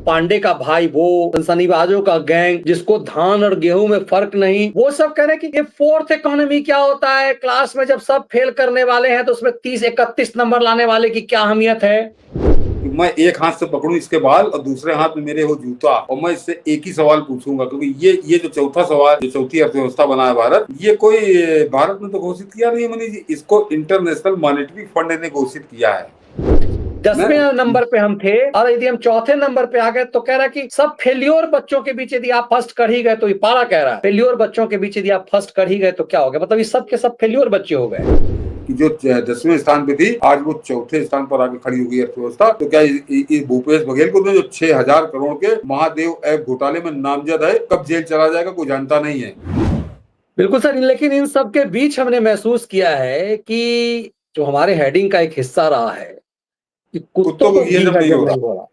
पांडे का भाई वो, सनसनीबाजों का गैंग जिसको धान और गेहूं में फर्क नहीं, वो सब कह रहे हैं कि ये फोर्थ इकोनॉमी क्या होता है, क्लास में जब सब फेल करने वाले हैं तो उसमें 30-31 नंबर लाने वाले की क्या अहमियत है। मैं एक हाथ से पकड़ूं इसके बाल और दूसरे हाथ में मेरे हो जूता, और मैं इससे एक ही सवाल पूछूंगा, क्योंकि ये जो चौथा सवाल, जो चौथी अर्थव्यवस्था बना है भारत, ये कोई भारत ने तो घोषित किया नहीं है मनीष जी, इसको इंटरनेशनल मॉनेटरी फंड ने घोषित किया है। 10वें नंबर पे हम थे और यदि हम चौथे नंबर पे आ गए तो कह रहा है कि सब फेल्योर बच्चों के बीच यदि आप फर्स्ट कर ही गए, तो ये पारा कह रहा है फेल्योर बच्चों के बीच यदि आप फर्स्ट कर ही गए तो क्या हो गया, मतलब ये सब के सब फेल्योर बच्चे हो गए कि जो 10वें स्थान पे थी आज वो चौथे स्थान पर आके खड़ी हो गई अर्थव्यवस्था। तो क्या इस भूपेश बघेल को जो 6,000 करोड़ के महादेव ऐप घोटाले में नामजद है, कब जेल चला जाएगा कोई जानता नहीं है। बिल्कुल सर, लेकिन इन सब के बीच हमने महसूस किया है कि जो हमारे हेडिंग का एक हिस्सा रहा है कि कुत्तों को घी जब नहीं हजम हो नहीं हो रहा।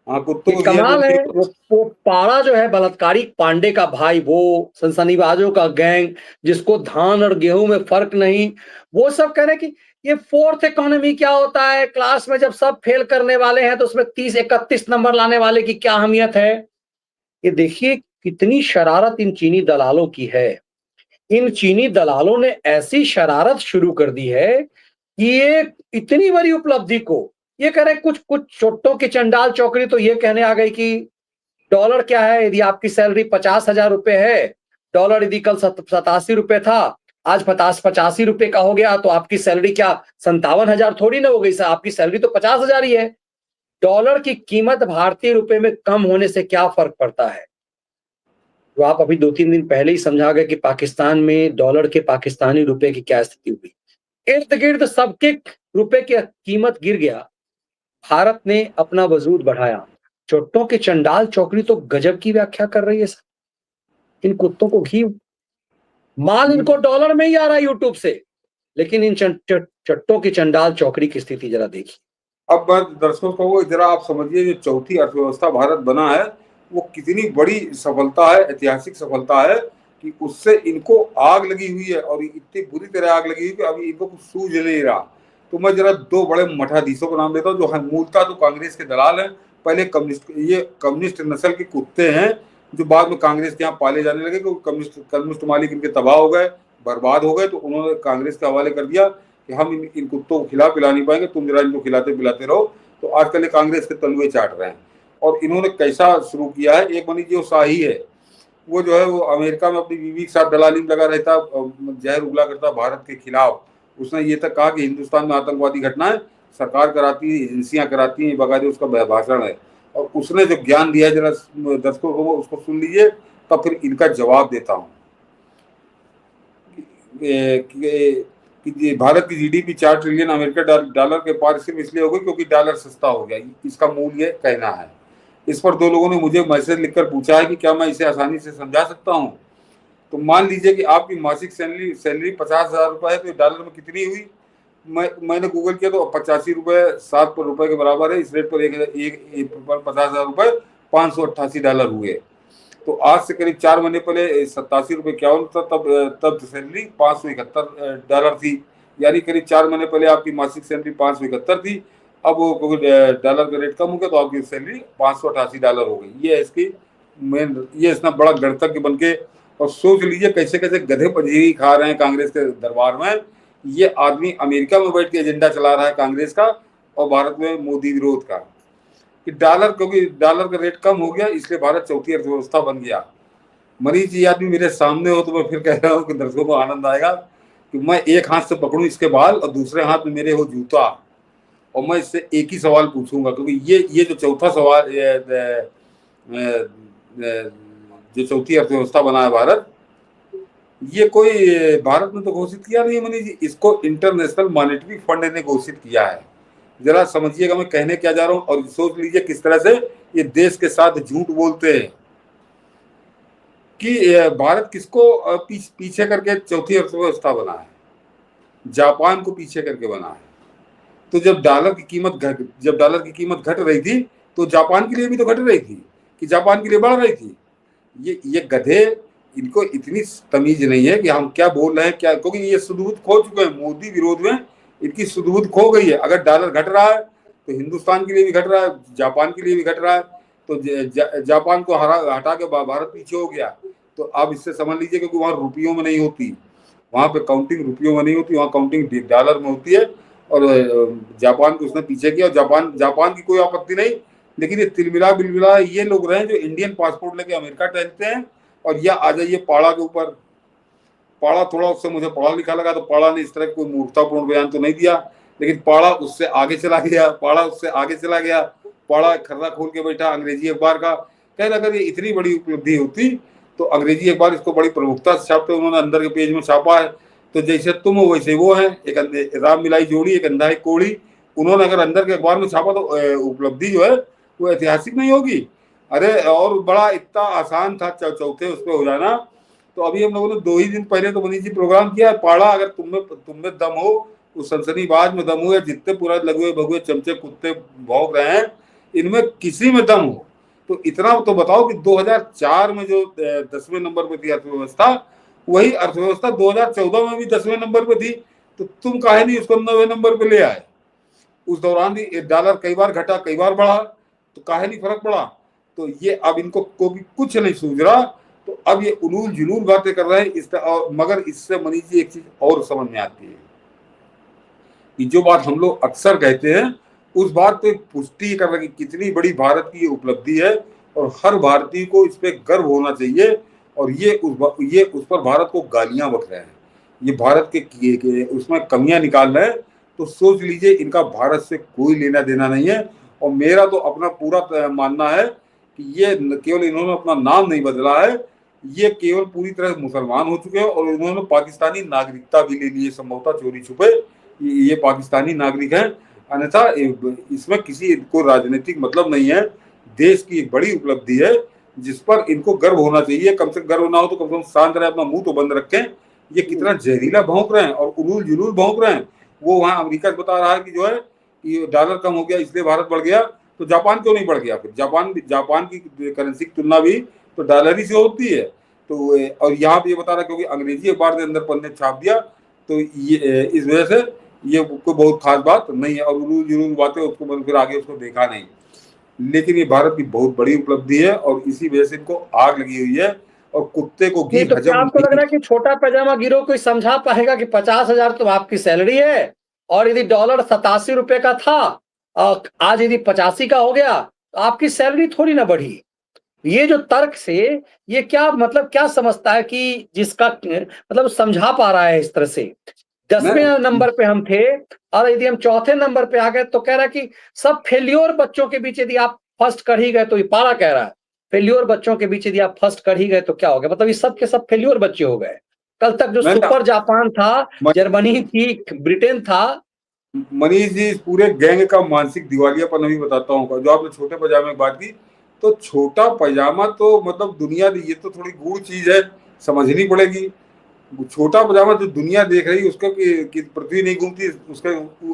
हाँ, कुत्तों को कमाल है, वो पारा जो है बलात्कारी पांडे का भाई वो, सनसनीबाजों का गैंग जिसको धान और गेहूं में फर्क नहीं, वो सब कह रहे हैं कि ये फोर्थ इकोनॉमी क्या होता है, क्लास में जब सब फेल करने वाले हैं तो उसमें 30-31 नंबर लाने वाले की क्या अहमियत है। ये देखिए कितनी शरारत इन चीनी दलालों की है। इन चीनी दलालों ने ऐसी शरारत शुरू कर दी है कि ये इतनी बड़ी उपलब्धि को ये कह रहे कुछ कुछ छोटों की चंडाल चौकड़ी तो ये कहने आ गई कि डॉलर क्या है, यदि आपकी सैलरी 50,000 रुपए है, डॉलर यदि कल 87 रुपए था, आज 85 रुपए का हो गया, तो आपकी सैलरी क्या 57,000 थोड़ी ना हो गई सर, आपकी सैलरी तो 50,000 ही है। डॉलर की कीमत भारतीय रुपए में कम होने से क्या फर्क पड़ता है। जो आप अभी 2-3 दिन पहले ही समझा गए कि पाकिस्तान में डॉलर के पाकिस्तानी रुपए की क्या स्थिति हुई, इर्द गिर्द सबके रुपए की कीमत गिर गया, भारत ने अपना वजूद बढ़ाया। चोट्टों की चंडाल चौकड़ी तो गजब की व्याख्या कर रही है सर। इन कुत्तों को घी, माल इनको डॉलर में ही आ रहा है यूट्यूब से, लेकिन इन चट्टों की चंडाल चौकड़ी की स्थिति जरा देखिए। अब दर्शकों को जरा आप समझिए, जो चौथी अर्थव्यवस्था भारत बना है वो कितनी बड़ी सफलता है, ऐतिहासिक सफलता है, कि उससे इनको आग लगी हुई है, और इतनी बुरी तरह आग लगी हुई कि अभी इनको कुछ सूझ नहीं रहा। तो मैं जरा दो बड़े मठाधीशों का नाम लेता हूँ, जो मूलतः तो कांग्रेस के दलाल हैं, पहले कम्युनिस्ट नस्ल के कुत्ते हैं, जो बाद में कांग्रेस के यहाँ पाले जाने लगे, क्योंकि कम्युनिस्ट मालिक इनके तबाह हो गए, बर्बाद हो गए, तो उन्होंने कांग्रेस के हवाले कर दिया कि हम इन कुत्तों को खिला पिला नहीं पाएंगे, तुम जरा इनको खिलाते पिलाते रहो। तो आजकल ये कांग्रेस के तलवे चाट रहे हैं। और इन्होंने कैसा शुरू किया है, एक मनी जो शाही है, वो जो है वो अमेरिका में अपनी बीवी के साथ दलाली में लगा रहता, जहर उगला करता भारत के खिलाफ। उसने ये तक कहा कि हिंदुस्तान में आतंकवादी घटनाएं सरकार कराती है, एजेंसियां कराती हैं, बकायदे उसका भाषण है। और उसने जो ज्ञान दिया है, जरा दर्शकों को उसको सुन लीजिए, तब फिर इनका जवाब देता हूँ। कि भारत की जीडीपी 4 ट्रिलियन अमेरिका डॉलर के पार सिर्फ इसलिए हो गई क्योंकि डॉलर सस्ता हो गया, इसका मूल ये कहना है। इस पर दो लोगों ने मुझे मैसेज लिखकर पूछा है कि क्या मैं इसे आसानी से समझा सकता हूँ। तो मान लीजिए कि आपकी मासिक सैलरी 50,000 रुपए है, तो डॉलर में कितनी हुई। मैंने गूगल किया तो 85 रुपए 7 रुपए के बराबर है। इस रेट पर 50,000 रुपए $588 हुए। तो आज से करीब 4 महीने पहले 87 रुपए 51 था, तब सैलरी $571 थी। यानी करीब 4 महीने पहले आपकी मासिक सैलरी 571 थी, अब वो डॉलर का रेट कम हो गया तो आपकी सैलरी $588 हो गई। ये इसकी मेन, ये इतना बड़ा गणतज्ञ बन के, और सोच लीजिए कैसे कैसे गधे पंजीरी खा रहे हैं कांग्रेस के दरबार में। ये आदमी अमेरिका में बैठ के एजेंडा चला रहा है कांग्रेस का, और भारत में मोदी विरोध का, कि डॉलर, क्योंकि डॉलर का रेट कम हो गया इसलिए भारत चौथी अर्थव्यवस्था बन गया। मनीष जी आदमी मेरे सामने हो तो मैं फिर कह रहा हूँ कि दर्शकों को आनंद आएगा कि मैं एक हाथ से पकड़ूं इसके बाल और दूसरे हाथ में मेरे हो जूता, और मैं इससे एक ही सवाल पूछूंगा, क्योंकि ये जो चौथा सवाल, जो चौथी अर्थव्यवस्था बना है भारत, ये कोई भारत ने तो घोषित किया नहीं है मनीष जी, इसको इंटरनेशनल मॉनेटरी फंड ने घोषित किया है। जरा समझिएगा मैं कहने क्या जा रहा हूं, और सोच लीजिए किस तरह से ये देश के साथ झूठ बोलते हैं कि भारत किसको पीछे करके चौथी अर्थव्यवस्था बना है, जापान को पीछे करके बना है। तो जब डॉलर की कीमत घट रही थी तो जापान के लिए भी तो घट रही थी, कि जापान के लिए बढ़ रही थी। ये गधे, इनको इतनी तमीज नहीं है कि हम क्या बोल रहे हैं क्या, क्योंकि ये सुदबुद खो चुके हैं मोदी विरोध में, इनकी सुदबुद खो गई है। अगर डॉलर घट रहा है तो हिंदुस्तान के लिए भी घट रहा है, जापान के लिए भी घट रहा है। तो जापान को हटा के भारत पीछे हो गया। तो आप इससे समझ लीजिए, क्योंकि वहां रुपयों में नहीं होती, वहां पे काउंटिंग रुपयों में नहीं होती, वहां काउंटिंग डॉलर में होती है। और जापान को उसने पीछे किया। जापान की कोई आपत्ति नहीं, लेकिन ये तिलमिला बिलमिला ये लोग रहे जो इंडियन पासपोर्ट लेके अमेरिका टहलते हैं, और या आ जाइए पाड़ा के ऊपर। पाड़ा थोड़ा उससे मुझे पढ़ा लिखा लगा, तो पाड़ा ने इस तरह कोई मूर्खतापूर्ण बयान तो नहीं दिया, लेकिन पाड़ा उससे आगे चला गया। पाड़ा खर्रा खोल के बैठा अंग्रेजी अखबार का। कह अगर ये इतनी बड़ी उपलब्धि होती तो अंग्रेजी अखबार इसको बड़ी प्रमुखता से छापते। उन्होंने अंदर के पेज में छापा है। तो जैसे तुम हो वैसे वो है, एक राम मिलाई जोड़ी, एक अंधा एक कोड़ी। उन्होंने अगर अंदर के अखबार में छापा तो उपलब्धि जो है वो ऐतिहासिक नहीं होगी। अरे और बड़ा इतना आसान था चौथे उस पर हो जाना। तो अभी हम लोगों ने 2 ही दिन पहले तो मनीष जी प्रोग्राम किया। पाड़ा अगर तुम में दम हो, उस सनसनीबाज में दम हो, या जितने पूरा लगे भगुए चमचे कुत्ते भौंक रहे हैं, इनमें किसी में दम हो तो इतना तो बताओ कि 2004 में जो 10वें नंबर पे थी अर्थव्यवस्था, वही अर्थव्यवस्था 2014 में भी 10वें नंबर पे थी। तो तुम काहे नहीं उसको 9वें नंबर पे ले आए? उस दौरान भी डॉलर कई बार घटा कई बार बढ़ा, तो काहे नहीं फर्क पड़ा? तो ये अब इनको कोई कुछ नहीं सूझ रहा। तो अब ये उलूल जुलूल बातें कर रहे हैं और मगर इससे मनीष जी एक चीज और समझ में आती है कि जो बात हम लोग अक्सर कहते हैं, उस बात पे पुष्टि कर रहे कि कितनी बड़ी भारत की उपलब्धि है और हर भारतीय को इस पे गर्व होना चाहिए। और ये उस पर भारत को गालियां बक रहे हैं, ये भारत के उसमें कमियां निकाल रहे हैं। तो सोच लीजिए इनका भारत से कोई लेना देना नहीं है। और मेरा तो अपना पूरा मानना है कि ये केवल इन्होंने अपना नाम नहीं बदला है, ये केवल पूरी तरह मुसलमान हो चुके हैं और इन्होंने पाकिस्तानी नागरिकता भी ले ली है, संभवतः चोरी छुपे ये पाकिस्तानी नागरिक हैं। अन्यथा इसमें किसी को राजनीतिक मतलब नहीं है। देश की एक बड़ी उपलब्धि है जिस पर इनको गर्व होना चाहिए। कम से कम गर्व ना हो तो कम से कम शांत रहे, अपना मुंह तो बंद रखें। ये कितना जहरीला भौंक रहे हैं और उलूल जुलूल भौंक रहे हैं। वो वहां अमेरिका बता रहा है कि जो है कि डॉलर कम हो गया इसलिए भारत बढ़ गया, तो जापान क्यों नहीं बढ़ गया? फिर जापान की करेंसी की तुलना भी तो डॉलर ही से होती है। तो और यहाँ पे ये बता रहा क्योंकि अंग्रेजी अखबार ने अंदर पन्ने छाप दिया, तो ये इस वजह से ये कोई बहुत खास बात नहीं है। और उलूल जुलूल बातें उसको फिर आगे उसको देखा नहीं। लेकिन ये भारत की बहुत बड़ी उपलब्धि है और इसी वजह से इनको आग लगी हुई है। और कुत्ते को घी नहीं तो क्या हजम आपको लग रहा है कि छोटा पैजामा गिरोह कोई समझा पाएगा कि 50,000 तो आपकी सैलरी है, और यदि डॉलर 87 रुपए का था और आज यदि 85 का हो गया तो आपकी सैलरी थोड़ी ना बढ़ी? ये जो तर्क से ये क्या मतलब क्या समझता है कि जिसका मतलब समझा पा रहा है इस तरह से? 10वें नंबर पे हम थे और यदि हम चौथे नंबर पे आ गए तो कह रहा है कि सब फेल्योर बच्चों के बीच यदि आप फर्स्ट कर ही गए, तो ये पारा कह रहा है फेल्योर बच्चों के बीच यदि आप फर्स्ट कर ही गए तो क्या हो गया? मतलब ये सब के सब फेल्योर बच्चे हो गए। कल तक जो सुपर जापान था, जर्मनी थी, ब्रिटेन था। मनीष जी, इस पूरे गैंग का मानसिक दिवालियापन अभी बताता हूँ। जो आपने छोटे पैजामे की बात की, तो छोटा पैजामा तो मतलब दुनिया, ये तो थोड़ी गूढ़ चीज है, समझनी पड़ेगी। छोटा पजामा जो दुनिया देख रही है उसका कि पृथ्वी नहीं घूमती, उसका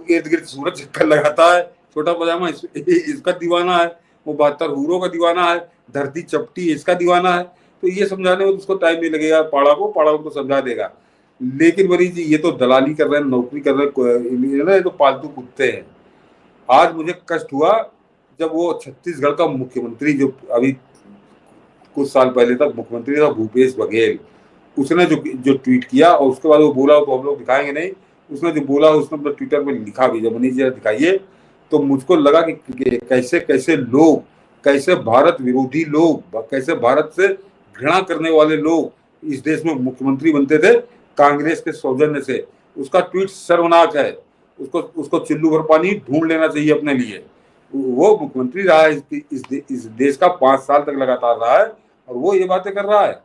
इर्द गिर्द सूरज चक्कर लगाता है छोटा पजामा, इसका दीवाना है। वो 72 हूरों का दीवाना है, धरती चपटी इसका दीवाना है। तो ये समझाने में उसको टाइम नहीं लगेगा। पाड़ा को समझा देगा। लेकिन मरीज जी ये तो दलाली कर रहे हैं, नौकरी कर रहे हैं, ये तो पालतू कुत्ते हैं। आज मुझे कष्ट हुआ जब वो छत्तीसगढ़ का मुख्यमंत्री, जो अभी कुछ साल पहले तक मुख्यमंत्री था, भूपेश बघेल, उसने जो ट्वीट किया और उसके बाद वो बोला, तो हम लोग दिखाएंगे नहीं, उसने जो बोला उसने अपने ट्विटर पे लिखा भी, जब मनीष जी दिखाइए, तो मुझको लगा कि कैसे कैसे लोग, कैसे भारत विरोधी लोग, कैसे भारत से घृणा करने वाले लोग इस देश में मुख्यमंत्री बनते थे कांग्रेस के सौजन्य से। उसका ट्वीट सर्वनाक है। उसको चुल्लू भर पानी ढूंढ लेना चाहिए अपने लिए। वो मुख्यमंत्री रहा है इस देश का 5 साल तक लगातार रहा है और वो ये बातें कर रहा है।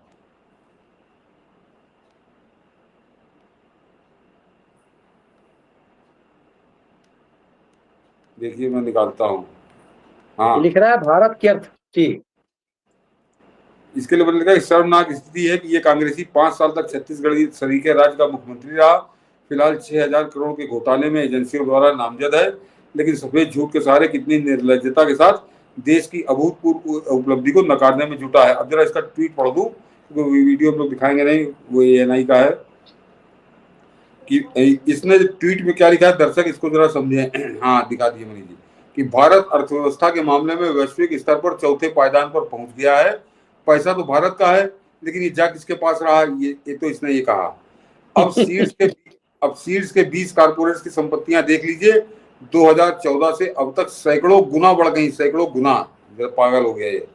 देखिए मैं निकालता हूँ। हाँ, लिख रहा है भारत की अर्थ जी। इसके लिए बोलेगा शर्मनाक स्थिति है कि ये कांग्रेसी 5 साल तक छत्तीसगढ़ सरीके राज्य का मुख्यमंत्री रहा। फिलहाल 6,000 करोड़ के घोटाले में एजेंसियों द्वारा नामजद है, लेकिन सफेद झूठ के सहारे कितनी निर्लजता के साथ देश की अभूतपूर्व उपलब्धि को नकारने में जुटा है। अब जरा इसका ट्वीट पढ़ दूं, क्योंकि वीडियो हम लोग दिखाएंगे नहीं, वो ANI का है। कि इसने ट्वीट में क्या लिखा है, दर्शक इसको जरा समझे। हाँ, दिखा दिए मनीष जी। कि भारत अर्थव्यवस्था के मामले में वैश्विक स्तर पर चौथे पायदान पर पहुंच गया है। पैसा तो भारत का है, लेकिन ये जा किसके पास रहा, ये तो इसने ये कहा। अब सीड्स के 20 कारपोरेट्स की संपत्तियां देख लीजिए, 2014 से अब तक सैकड़ों गुना बढ़ गई, सैकड़ों गुना। पागल हो गया ये।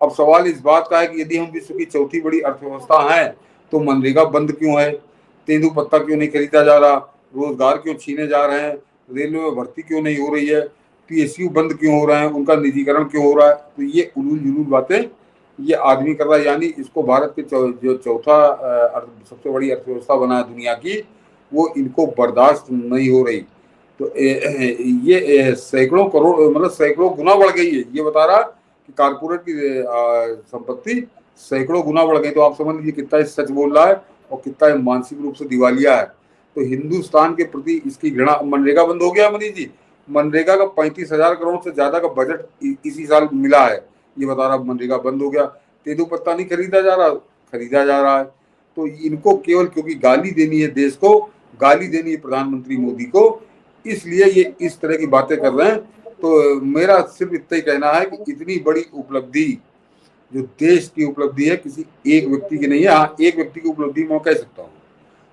अब सवाल इस बात का है कि यदि हम विश्व की चौथी बड़ी अर्थव्यवस्था हैं, तो मनरेगा बंद क्यों है, तेंदुपत्ता क्यों नहीं खरीदा जा रहा, रोजगार क्यों छीने जा रहे हैं, रेलवे में भर्ती क्यों नहीं हो रही है, पीएसयू बंद क्यों हो रहे हैं, उनका निजीकरण क्यों हो रहा है। तो ये उलूल जुलूल बातें ये आदमी कर रहा है। यानी इसको भारत के जो चौथा सबसे बड़ी अर्थव्यवस्था बना है दुनिया की, वो इनको बर्दाश्त नहीं हो रही। तो ये सैकड़ों करोड़ मतलब सैकड़ों गुना बढ़ गई है। ये बता रहा कि कारपोरेट की संपत्ति सैकड़ों गुना बढ़ गई। तो आप समझ लीजिए कितना सच बोल रहा है और कितना मानसिक रूप से दिवालिया है। तो हिंदुस्तान के प्रति इसकी घृणा। मनरेगा बंद हो गया मनीष जी, मनरेगा का 35,000 करोड़ से ज्यादा का बजट इसी साल मिला है। ये बता रहा मनरेगा बंद हो गया। तेंदुपत्ता नहीं खरीदा जा रहा, खरीदा जा रहा है। तो इनको केवल क्योंकि गाली देनी है देश को, गाली देनी है प्रधानमंत्री मोदी को, इसलिए ये इस तरह की बातें कर रहे हैं। तो मेरा सिर्फ इतना ही कहना है कि इतनी बड़ी उपलब्धि जो देश की उपलब्धि है, किसी एक व्यक्ति की नहीं है। हाँ, एक व्यक्ति की उपलब्धि मैं कह सकता हूँ,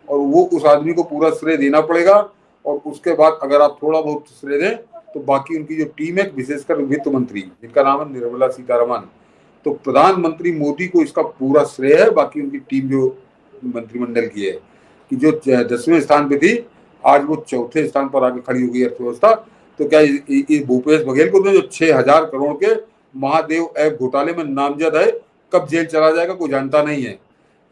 और वो उस आदमी को पूरा श्रेय देना पड़ेगा। और उसके बाद अगर आप थोड़ा बहुत श्रेय दें तो बाकी उनकी जो टीम है, विशेषकर वित्त मंत्री जिनका नाम है निर्मला सीतारमन, तो प्रधानमंत्री मोदी को इसका पूरा श्रेय है। बाकी उनकी टीम जो मंत्रिमंडल की है, कि जो 10वें स्थान पे थी, आज वो चौथे स्थान पर आके खड़ी हो गई अर्थव्यवस्था। तो क्या इस भूपेश बघेल को तो जो 6,000 करोड़ के महादेव ऐप घोटाले में नामजद है, कब जेल चला जाएगा कोई जानता नहीं है।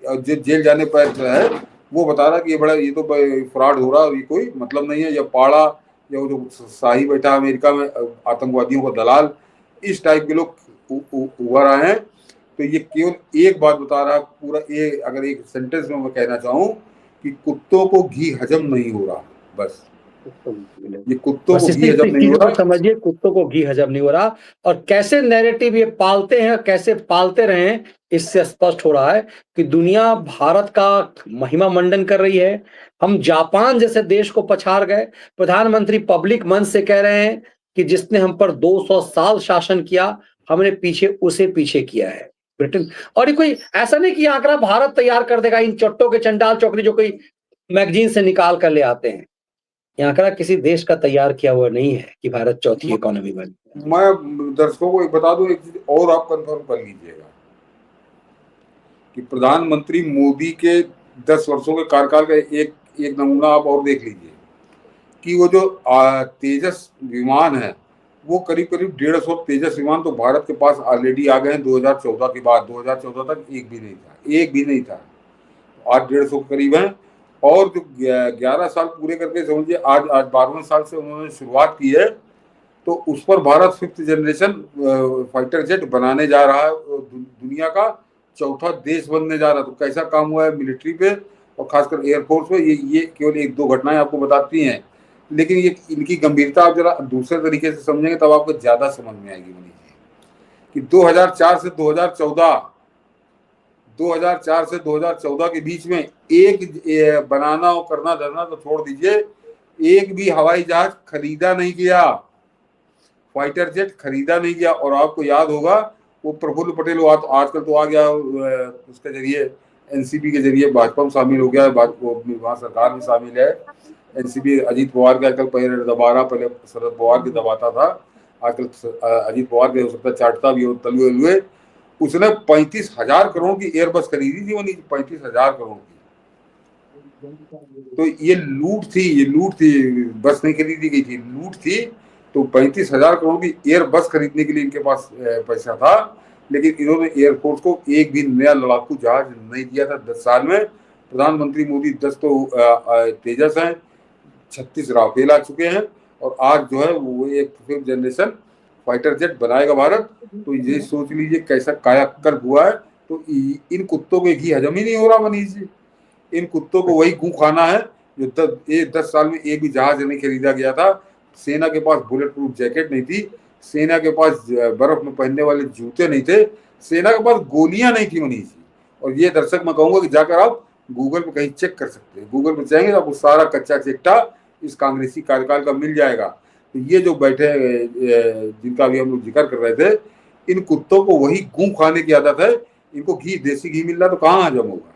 जो जेल जाने पर है वो बता रहा कि ये तो फ्रॉड हो रहा है, ये कोई मतलब नहीं है। या पाड़ा या वो जो शाही बैठा अमेरिका में आतंकवादियों का दलाल, इस टाइप के लोग उभर आए हैं। तो ये केवल एक बात बता रहा है पूरा। अगर एक सेंटेंस में मैं कहना चाहूँ कि कुत्तों को घी हजम नहीं हो रहा, बस ये कुत्तों को घी हजम नहीं हो रहा। समझिए, कुत्तों को घी हजम नहीं हो रहा। और कैसे नैरेटिव ये पालते हैं, कैसे पालते रहे, इससे स्पष्ट हो रहा है कि दुनिया भारत का महिमा मंडन कर रही है। हम जापान जैसे देश को पछाड़ गए। प्रधानमंत्री पब्लिक मंच से कह रहे हैं कि जिसने हम पर 200 साल शासन किया, हमने उसे पीछे किया है ब्रिटेन। और ये कोई ऐसा नहीं कि आंकड़ा भारत तैयार कर देगा, इन चट्टों के चंडाल चौकड़ी जो कोई मैगजीन से निकाल कर ले आते हैं। ये आंकड़ा किसी देश का तैयार किया हुआ नहीं है कि भारत चौथी इकोनॉमी बनी। मैं दर्शकों को बता दूं एक चीज और, आप कंफर्म कर लीजिएगा कि प्रधानमंत्री मोदी के 10 वर्षों के कार्यकाल का एक नमूना आप और देख लीजिए कि वो जो तेजस विमान है, वो करीब 150 तेजस विमान तो भारत के पास ऑलरेडी आ गए हैं 2014 के बाद। 2014 तक एक भी नहीं था। आज 150 के करीब है। और जो 11 साल पूरे करके समझिए, आज 12वें साल से उन्होंने शुरुआत की है, तो उस पर Bharat 5th generation fighter jet बनाने जा रहा है। दुनिया का चौथा देश बनने जा रहा है। तो कैसा काम हुआ है मिलिट्री पे और खासकर एयरफोर्स पे। ये केवल 1-2 घटनाएं आपको बताती हैं, लेकिन ये इनकी गंभीरता आप जरा दूसरे तरीके से समझेंगे तब आपको ज्यादा समझ में आएगी मनीष जी। कि 2004 से 2014 के बीच में एक बनाना और करना धरना तो छोड़ दीजिए, एक भी हवाई जहाज खरीदा नहीं गया, फाइटर जेट खरीदा नहीं गया। और आपको याद होगा वो प्रफुल्ल पटेल आजकल तो आ गया उसके जरिए, एनसीपी के जरिए भाजपा में शामिल हो गया है, वहां सरकार में शामिल है। एनसीपी अजीत पवार के आजकल पहले दबा रहा, पहले शरद पवार के दबाता था, आजकल अजीत पवार के हो सकता है चाटता भी हो तलुए हुए। उसने 35,000 करोड़ की एयरबस खरीदी थी, वो 35,000 करोड़ की। तो ये लूट थी, बस नहीं खरीदी गई थी, लूट थी। तो 35,000 करोड़ की एयरबस खरीदने के लिए इनके पास पैसा था, लेकिन इन्होंने एयरफोर्स को एक भी नया लड़ाकू जहाज नहीं दिया था 10 साल में। प्रधानमंत्री मोदी 10 तो तेजस हैं, 36 राफेल आ चुके हैं, और आज जो है वो एक 5th जनरेशन फाइटर जेट बनाएगा भारत। तो ये सोच लीजिए कैसा कायाकल्प हुआ है। तो इन कुत्तों को घी हजम ही नहीं हो रहा मनीष जी। इन कुत्तों को वही गू खाना है जो 10 साल में एक भी जहाज नहीं खरीदा गया था। सेना के पास बुलेट प्रूफ जैकेट नहीं थी, सेना के पास बर्फ में पहनने वाले जूते नहीं थे, सेना के पास गोलियां नहीं थी मनीष जी। और ये दर्शक मैं कहूंगा कि जाकर आप गूगल पे कहीं चेक कर सकते हैं। गूगल पे चाहेंगे तो आपको सारा कच्चा चिट्ठा इस कांग्रेसी कार्यकाल का मिल जाएगा। तो ये जो बैठे जिनका अभी हम लोग जिक्र कर रहे थे, इन कुत्तों को वही गू खाने की आदत है। इनको घी, देसी घी मिल रहा तो कहाँ हजम होगा।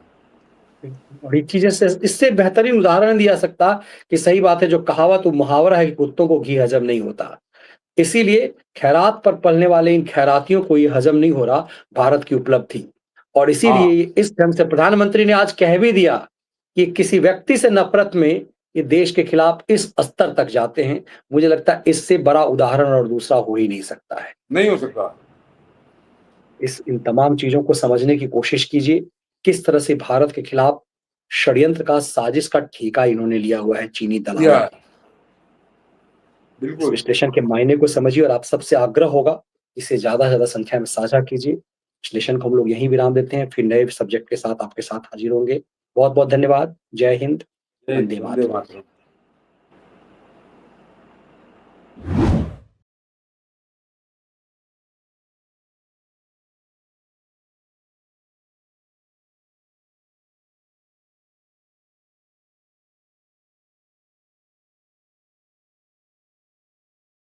और एक चीज इससे बेहतरीन उदाहरण दिया सकता कि सही बात है, जो कहावत वो मुहावरा है कि कुत्तों को घी हजम नहीं होता। इसीलिए खैरात पर पलने वाले इन खैरातियों को ये हजम नहीं हो रहा, भारत की उपलब्धि। और हाँ, इसीलिए इस ढंग से प्रधानमंत्री ने आज कह भी दिया कि किसी व्यक्ति से नफरत में ये देश के खिलाफ इस स्तर तक जाते हैं। मुझे लगता है इससे बड़ा उदाहरण और दूसरा हो ही नहीं सकता है। नहीं हो सकता। इन तमाम चीजों को समझने की कोशिश कीजिए, किस तरह से भारत के खिलाफ षड्यंत्र का, साजिश का ठेका इन्होंने लिया हुआ है चीनी दलालों या ने। इस बिल्कुल। विश्लेषण के मायने को समझिए और आप सबसे आग्रह होगा, इसे ज़्यादा से ज़्यादा संख्या में साझा कीजिए। विश्लेषण को हम लोग यहीं विराम देते हैं, फिर नए सब्जेक्ट के साथ आपके साथ हाज़िर होंगे। बहुत-बहुत धन्यवाद। जय हिंद, वंदे वंदे मातरम। मातरम।